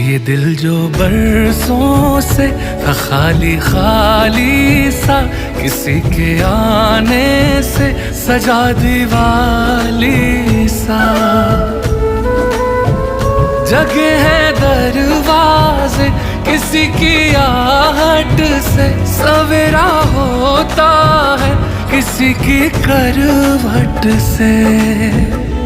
ये दिल जो बरसों से था खाली खाली सा, किसी के आने से सजा दीवाली सा। जगे हैं दरवाजे किसी की आहट से, सवेरा होता है किसी की करवट से।